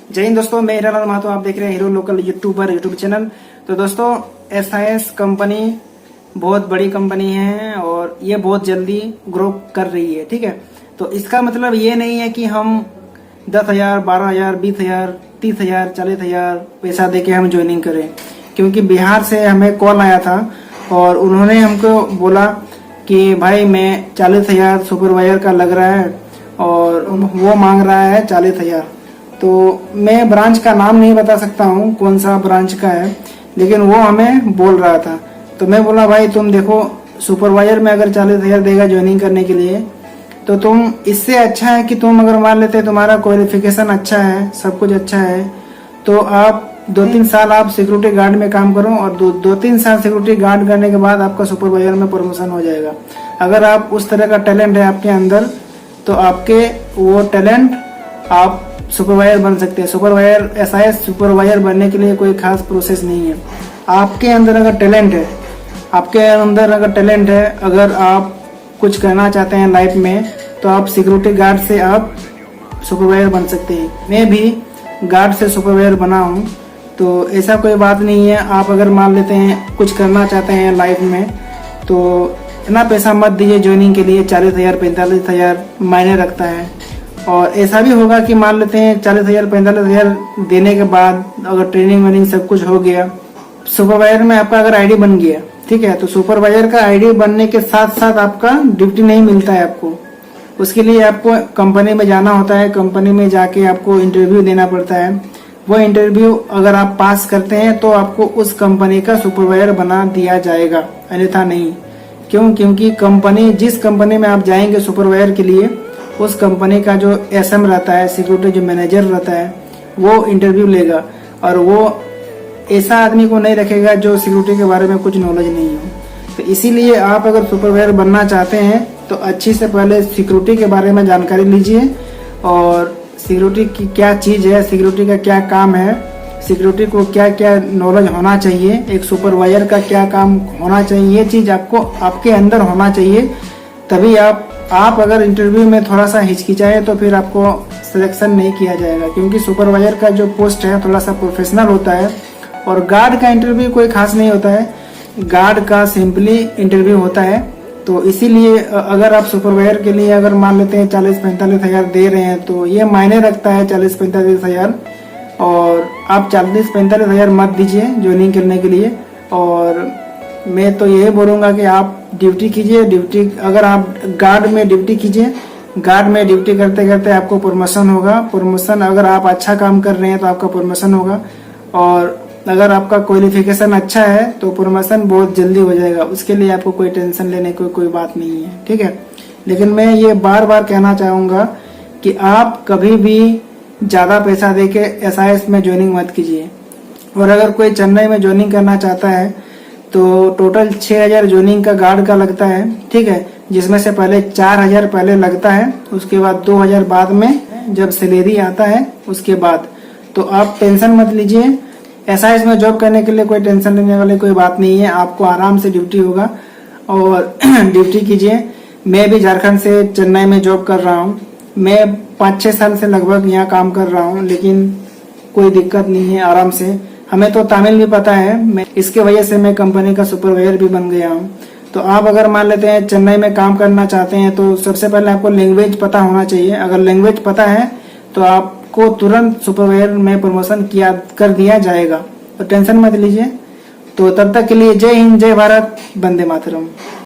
जय हिंद दोस्तों, मैं हीरालाल महतो, आप देख रहे हैं हीरो लोकल यूट्यूब चैनल। तो दोस्तों, एसआईएस कंपनी बहुत बड़ी कंपनी है और ये बहुत जल्दी ग्रो कर रही है। ठीक है, तो इसका मतलब ये नहीं है कि हम 10,000, 12,000, 20,000, 30,000, 40,000 पैसा देके हम ज्वाइनिंग करें, क्योंकि बिहार से हमें कॉल आया था और उन्होंने हमको बोला कि भाई मैं 40,000 सुपरवाइजर का लग रहा है और वो मांग रहा है 40,000। तो मैं ब्रांच का नाम नहीं बता सकता हूँ कौन सा ब्रांच का है, लेकिन वो हमें बोल रहा था। तो मैं बोला भाई तुम देखो, सुपरवाइजर में अगर 40,000 देगा ज्वाइनिंग करने के लिए, तो तुम इससे अच्छा है कि तुम अगर मान लेते तुम्हारा क्वालिफिकेशन अच्छा है, सब कुछ अच्छा है, तो आप 2-3 साल आप सिक्योरिटी गार्ड में काम करो और 2-3 साल सिक्योरिटी गार्ड करने के बाद आपका सुपरवाइजर में प्रमोशन हो जाएगा। अगर आप उस तरह का टैलेंट है आपके अंदर, तो आपके वो टैलेंट आप सुपरवाइजर बन सकते हैं। सुपरवाइजर एसआईएस सुपरवाइजर बनने के लिए कोई खास प्रोसेस नहीं है। आपके अंदर अगर टैलेंट है, अगर आप कुछ करना चाहते हैं लाइफ में, तो आप सिक्योरिटी गार्ड से आप सुपरवाइजर बन सकते हैं। मैं भी गार्ड से सुपरवाइजर बना हूँ, तो ऐसा कोई बात नहीं है। आप अगर मान लेते हैं कुछ करना चाहते हैं लाइफ में, तो इतना पैसा मत दीजिए ज्वाइनिंग के लिए। 40,000, 45,000 मायने रखता है। और ऐसा भी होगा कि मान लेते हैं 40,000, 45,000 देने के बाद अगर ट्रेनिंग वेनिंग सब कुछ हो गया, सुपरवाइजर में आपका अगर आईडी बन गया, ठीक है, तो सुपरवाइजर का आईडी बनने के साथ साथ आपका ड्यूटी नहीं मिलता है आपको। उसके लिए आपको कंपनी में जाना होता है। कंपनी में जाके आपको इंटरव्यू देना पड़ता है। वो इंटरव्यू अगर आप पास करते हैं तो आपको उस कंपनी का सुपरवाइजर बना दिया जाएगा, अन्यथा नहीं। क्यों? क्योंकि कंपनी, जिस कंपनी में आप जाएंगे सुपरवाइजर के लिए, उस कंपनी का जो एसएम रहता है, सिक्योरिटी जो मैनेजर रहता है, वो इंटरव्यू लेगा और वो ऐसा आदमी को नहीं रखेगा जो सिक्योरिटी के बारे में कुछ नॉलेज नहीं हो। तो इसीलिए आप अगर सुपरवाइजर बनना चाहते हैं तो अच्छी से पहले सिक्योरिटी के बारे में जानकारी लीजिए और सिक्योरिटी की क्या चीज़ है, सिक्योरिटी का क्या काम है, सिक्योरिटी को क्या क्या नॉलेज होना चाहिए, एक सुपरवाइजर का क्या काम होना चाहिए, ये चीज़ आपको आपके अंदर होना चाहिए। तभी आप अगर इंटरव्यू में थोड़ा सा हिचकिचाए तो फिर आपको सिलेक्शन नहीं किया जाएगा, क्योंकि सुपरवाइजर का जो पोस्ट है थोड़ा सा प्रोफेशनल होता है और गार्ड का इंटरव्यू कोई खास नहीं होता है। गार्ड का सिंपली इंटरव्यू होता है। तो इसीलिए अगर आप सुपरवाइजर के लिए अगर मान लेते हैं 40-45,000 दे रहे हैं, तो ये मायने रखता है 40-45,000। और आप 40-45,000 मत दीजिए ज्वाइनिंग करने के लिए। और मैं तो यही बोलूँगा कि आप ड्यूटी कीजिए। ड्यूटी अगर आप गार्ड में ड्यूटी कीजिए, गार्ड में ड्यूटी करते करते आपको प्रमोशन होगा। प्रमोशन अगर आप अच्छा काम कर रहे हैं तो आपका प्रमोशन होगा, और अगर आपका क्वालिफिकेशन अच्छा है तो प्रमोशन बहुत जल्दी हो जाएगा। उसके लिए आपको कोई टेंशन लेने की कोई बात नहीं है, ठीक है। लेकिन मैं ये बार बार कहना चाहूँगा कि आप कभी भी ज़्यादा पैसा देके एसआईएस में ज्वाइनिंग मत कीजिए। और अगर कोई चेन्नई में ज्वाइनिंग करना चाहता है तो टोटल 6,000 ज्वाइनिंग का गार्ड का लगता है, ठीक है, जिसमें से पहले 4,000 पहले लगता है, उसके बाद 2,000 बाद में जब सैलरी आता है उसके बाद। तो आप टेंशन मत लीजिए। एसआईएस में जॉब करने के लिए कोई टेंशन लेने वाली कोई बात नहीं है। आपको आराम से ड्यूटी होगा और ड्यूटी कीजिए। मैं भी झारखंड से चेन्नई में जॉब कर रहा हूँ। मैं 5-6 साल से लगभग यहाँ काम कर रहा हूँ, लेकिन कोई दिक्कत नहीं है, आराम से। हमें तो तमिल भी पता है, इसके वजह से मैं कंपनी का सुपरवाइजर भी बन गया हूँ। तो आप अगर मान लेते हैं चेन्नई में काम करना चाहते हैं तो सबसे पहले आपको लैंग्वेज पता होना चाहिए। अगर लैंग्वेज पता है तो आपको तुरंत सुपरवाइजर में प्रमोशन कर दिया जाएगा, तो टेंशन मत लीजिए। तो तब तक के लिए जय हिंद, जय भारत, वंदे मातरम।